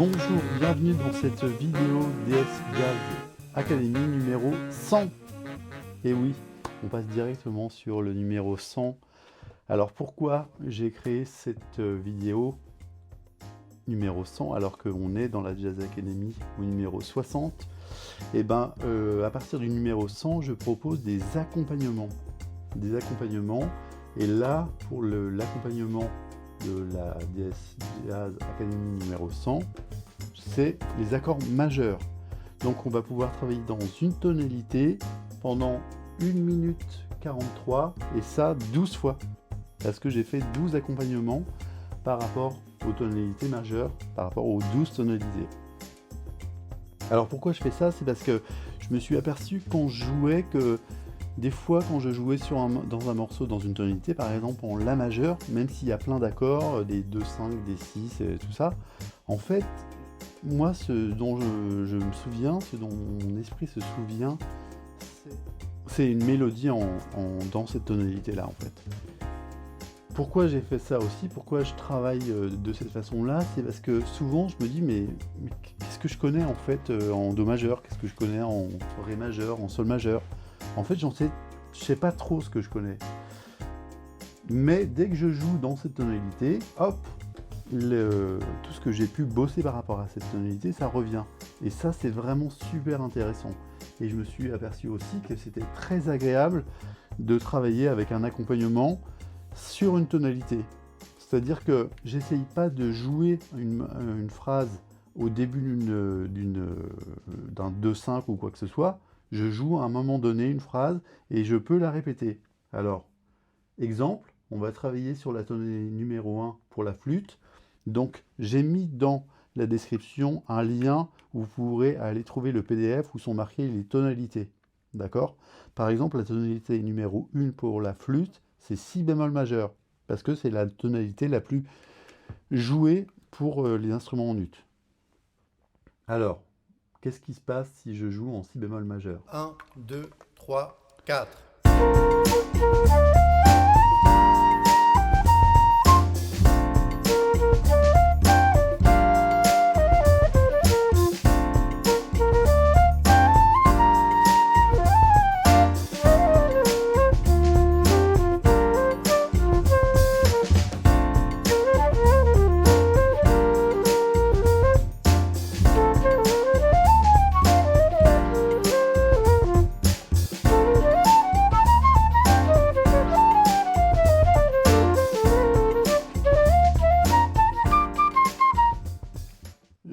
Bonjour, bienvenue dans cette vidéo DS Jazz Academy numéro 100. Et oui, on passe directement sur le numéro 100. Alors pourquoi j'ai créé cette vidéo numéro 100 alors qu'on est dans la Jazz Academy au numéro 60? Et ben à partir du numéro 100, je propose des accompagnements. Et là, pour l'accompagnement de la DS Jazz Academy numéro 100, c'est les accords majeurs. Donc on va pouvoir travailler dans une tonalité pendant 1 minute 43 et ça 12 fois. Parce que j'ai fait 12 accompagnements par rapport aux tonalités majeures, par rapport aux 12 tonalités. Alors pourquoi je fais ça? C'est parce que je me suis aperçu quand je jouais que des fois, quand je jouais dans un morceau, dans une tonalité, par exemple en La majeur, même s'il y a plein d'accords, des 2-5, des 6, et tout ça, en fait, moi, ce dont je me souviens, ce dont mon esprit se souvient, c'est une mélodie dans cette tonalité-là, en fait. Pourquoi j'ai fait ça aussi? Pourquoi je travaille de cette façon-là? C'est parce que souvent, je me dis, mais qu'est-ce que je connais, en fait, en Do majeur? Qu'est-ce que je connais en Ré majeur, en Sol majeur? En fait, je sais pas trop ce que je connais. Mais dès que je joue dans cette tonalité, hop, tout ce que j'ai pu bosser par rapport à cette tonalité, ça revient. Et ça, c'est vraiment super intéressant. Et je me suis aperçu aussi que c'était très agréable de travailler avec un accompagnement sur une tonalité. C'est-à-dire que j'essaye pas de jouer une phrase au début d'un 2-5 ou quoi que ce soit. Je joue à un moment donné une phrase et je peux la répéter. Alors, exemple, on va travailler sur la tonalité numéro 1 pour la flûte. Donc, j'ai mis dans la description un lien où vous pourrez aller trouver le PDF où sont marquées les tonalités. D'accord? Par exemple, la tonalité numéro 1 pour la flûte, c'est si bémol majeur, parce que c'est la tonalité la plus jouée pour les instruments en ut. Alors, qu'est-ce qui se passe si je joue en si bémol majeur? 1, 2, 3, 4.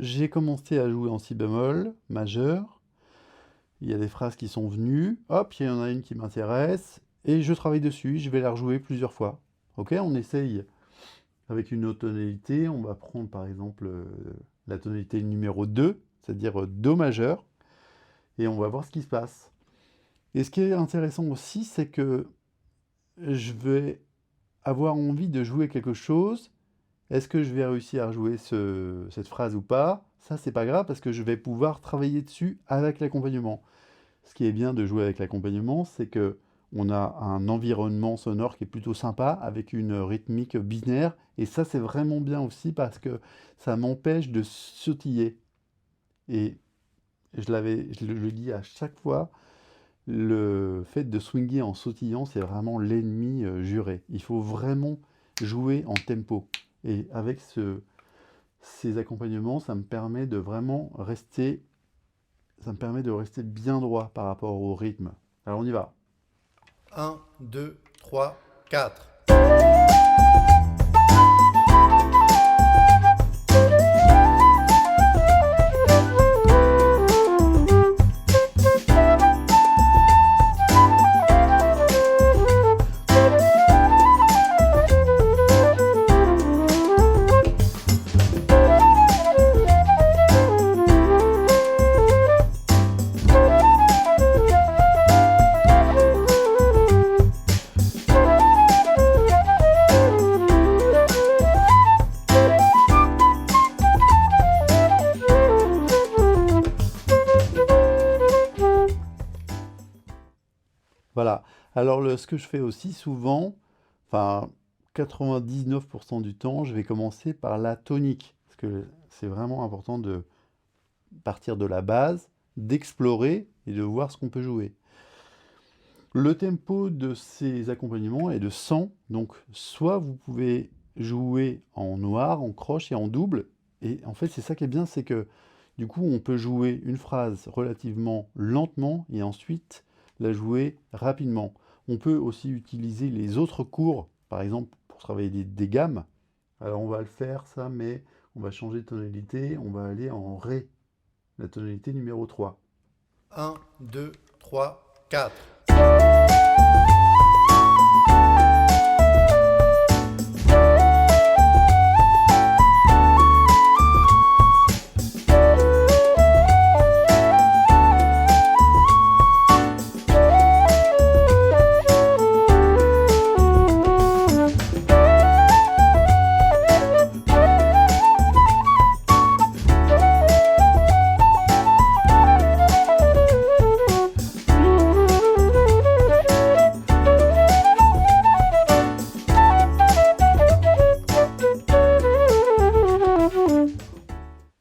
J'ai commencé à jouer en si bémol majeur. Il y a des phrases qui sont venues. Hop, il y en a une qui m'intéresse. Et je travaille dessus. Je vais la rejouer plusieurs fois. Ok, on essaye avec une autre tonalité. On va prendre par exemple la tonalité numéro 2, c'est-à-dire Do majeur. Et on va voir ce qui se passe. Et ce qui est intéressant aussi, c'est que je vais avoir envie de jouer quelque chose. Est-ce que je vais réussir à jouer cette phrase ou pas? Ça, c'est pas grave parce que je vais pouvoir travailler dessus avec l'accompagnement. Ce qui est bien de jouer avec l'accompagnement, c'est que on a un environnement sonore qui est plutôt sympa avec une rythmique binaire. Et ça, c'est vraiment bien aussi parce que ça m'empêche de sautiller. Et je le dis à chaque fois, le fait de swinguer en sautillant, c'est vraiment l'ennemi juré. Il faut vraiment jouer en tempo. Et avec ces accompagnements, ça me permet de vraiment rester bien droit par rapport au rythme. Alors on y va. 1, 2, 3, 4. Voilà. Alors ce que je fais aussi souvent, enfin 99% du temps, je vais commencer par la tonique. que c'est vraiment important de partir de la base, d'explorer et de voir ce qu'on peut jouer. Le tempo de ces accompagnements est de 100, donc soit vous pouvez jouer en noir, en croche et en double, et en fait c'est ça qui est bien, c'est que du coup on peut jouer une phrase relativement lentement et ensuite la jouer rapidement. On peut aussi utiliser les autres cours, par exemple pour travailler des gammes. Alors on va le faire ça, mais on va changer de tonalité, on va aller en Ré, la tonalité numéro 3. 1, 2, 3, 4.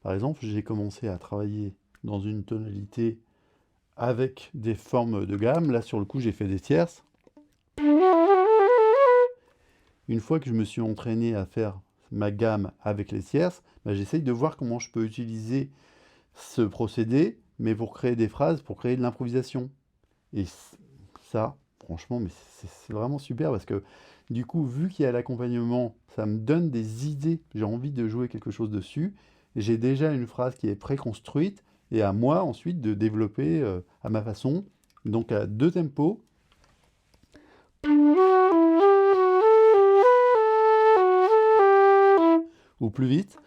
Par exemple, j'ai commencé à travailler dans une tonalité avec des formes de gamme. Là, sur le coup, j'ai fait des tierces. Une fois que je me suis entraîné à faire ma gamme avec les tierces, j'essaye de voir comment je peux utiliser ce procédé, mais pour créer des phrases, pour créer de l'improvisation. Et ça, franchement, mais c'est vraiment super parce que du coup, vu qu'il y a l'accompagnement, ça me donne des idées. J'ai envie de jouer quelque chose dessus. J'ai déjà une phrase qui est préconstruite et à moi ensuite de développer à ma façon. Donc à 2 tempos. Ou plus vite.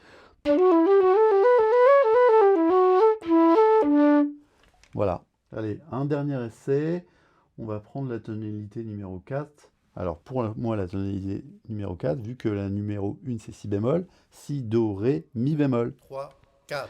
Voilà. Allez, un dernier essai. On va prendre la tonalité numéro 4. Alors pour moi, la tonalité numéro 4, vu que la numéro 1 c'est si bémol, si, do, ré, mi bémol. 3, 4.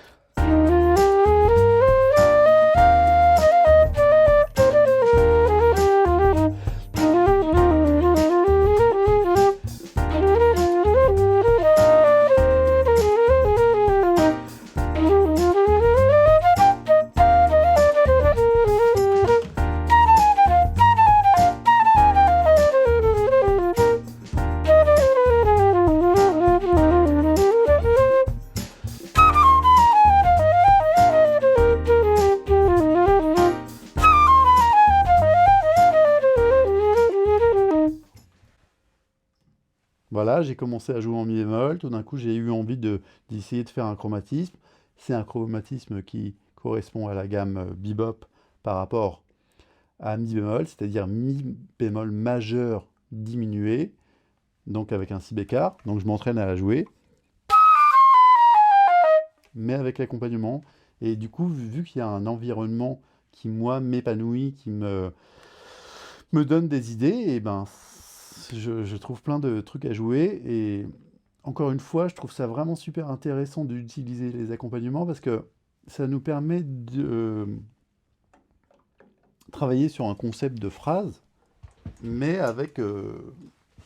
Voilà, j'ai commencé à jouer en mi bémol, tout d'un coup j'ai eu envie d'essayer de faire un chromatisme. C'est un chromatisme qui correspond à la gamme bebop par rapport à mi bémol, c'est-à-dire mi bémol majeur diminué, donc avec un si bécard. Donc je m'entraîne à la jouer, mais avec l'accompagnement. Et du coup, vu qu'il y a un environnement qui, moi, m'épanouit, qui me donne des idées, et ben, je trouve plein de trucs à jouer. Et encore une fois, je trouve ça vraiment super intéressant d'utiliser les accompagnements parce que ça nous permet de travailler sur un concept de phrase, mais avec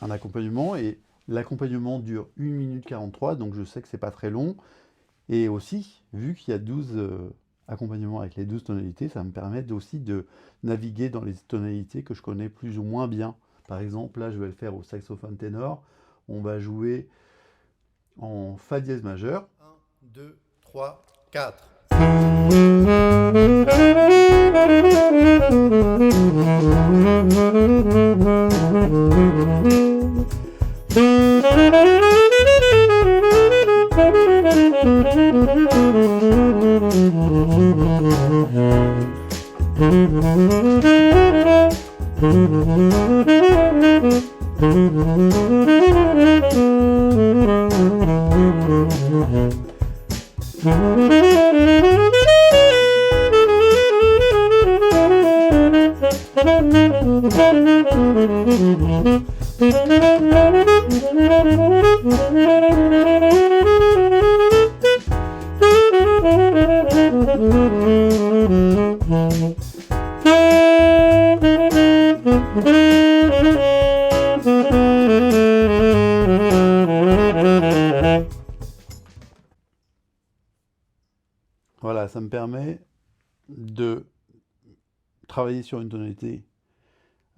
un accompagnement. Et l'accompagnement dure 1 minute 43, donc je sais que c'est pas très long. Et aussi, vu qu'il y a 12 accompagnements avec les 12 tonalités, ça me permet aussi de naviguer dans les tonalités que je connais plus ou moins bien. Par exemple, là, je vais le faire au saxophone ténor. On va jouer en fa dièse majeur. 1, 2, 3, 4. ça me permet de travailler sur une tonalité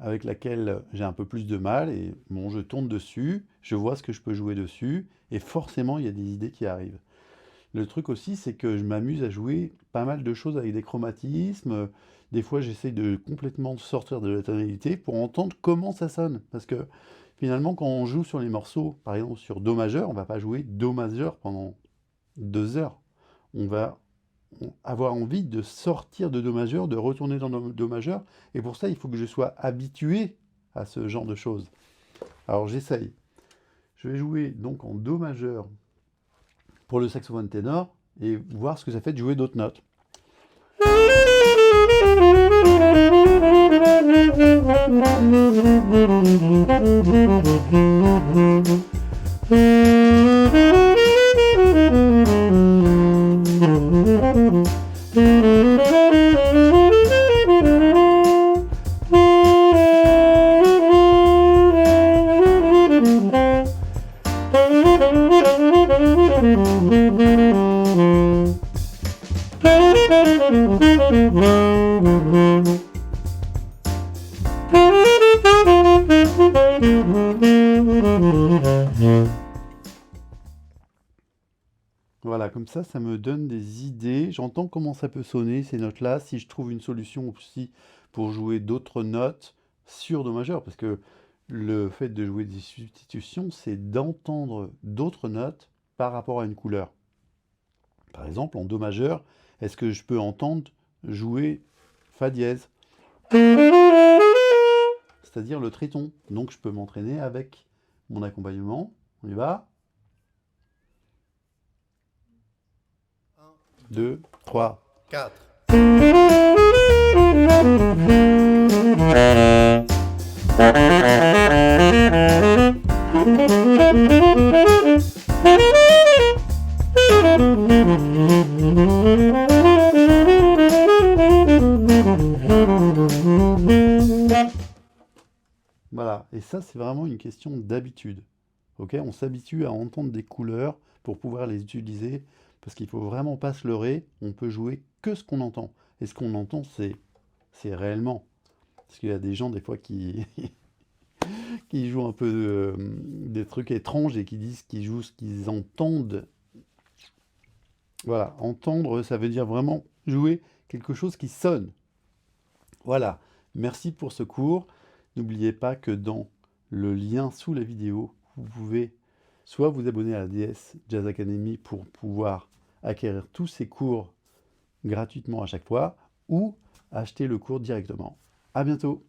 avec laquelle j'ai un peu plus de mal, et bon, je tourne dessus, je vois ce que je peux jouer dessus, et forcément, il y a des idées qui arrivent. Le truc aussi, c'est que je m'amuse à jouer pas mal de choses avec des chromatismes. Des fois, j'essaye de complètement sortir de la tonalité pour entendre comment ça sonne. Parce que finalement, quand on joue sur les morceaux, par exemple sur Do majeur, on va pas jouer Do majeur pendant 2 heures. On va avoir envie de sortir de Do majeur, de retourner dans Do majeur. Et pour ça, il faut que je sois habitué à ce genre de choses. Alors j'essaye. Je vais jouer donc en Do majeur pour le saxophone ténor et voir ce que ça fait de jouer d'autres notes. Voilà, comme ça me donne des idées. J'entends comment ça peut sonner, ces notes-là, si je trouve une solution aussi pour jouer d'autres notes sur Do majeur, parce que le fait de jouer des substitutions, c'est d'entendre d'autres notes par rapport à une couleur. Par exemple, en Do majeur, est-ce que je peux entendre jouer Fa dièse, c'est-à-dire le triton. Donc je peux m'entraîner avec mon accompagnement. On y va. 2, 3, 4. Voilà, et ça c'est vraiment une question d'habitude. Ok, on s'habitue à entendre des couleurs pour pouvoir les utiliser, parce qu'il ne faut vraiment pas se leurrer, on peut jouer que ce qu'on entend. Et ce qu'on entend, c'est réellement. Parce qu'il y a des gens des fois qui, qui jouent un peu des trucs étranges et qui disent qu'ils jouent ce qu'ils entendent. Voilà, entendre, ça veut dire vraiment jouer quelque chose qui sonne. Voilà, merci pour ce cours. N'oubliez pas que dans le lien sous la vidéo, vous pouvez soit vous abonner à la DS Jazz Academy pour pouvoir acquérir tous ces cours gratuitement à chaque fois, ou acheter le cours directement. À bientôt!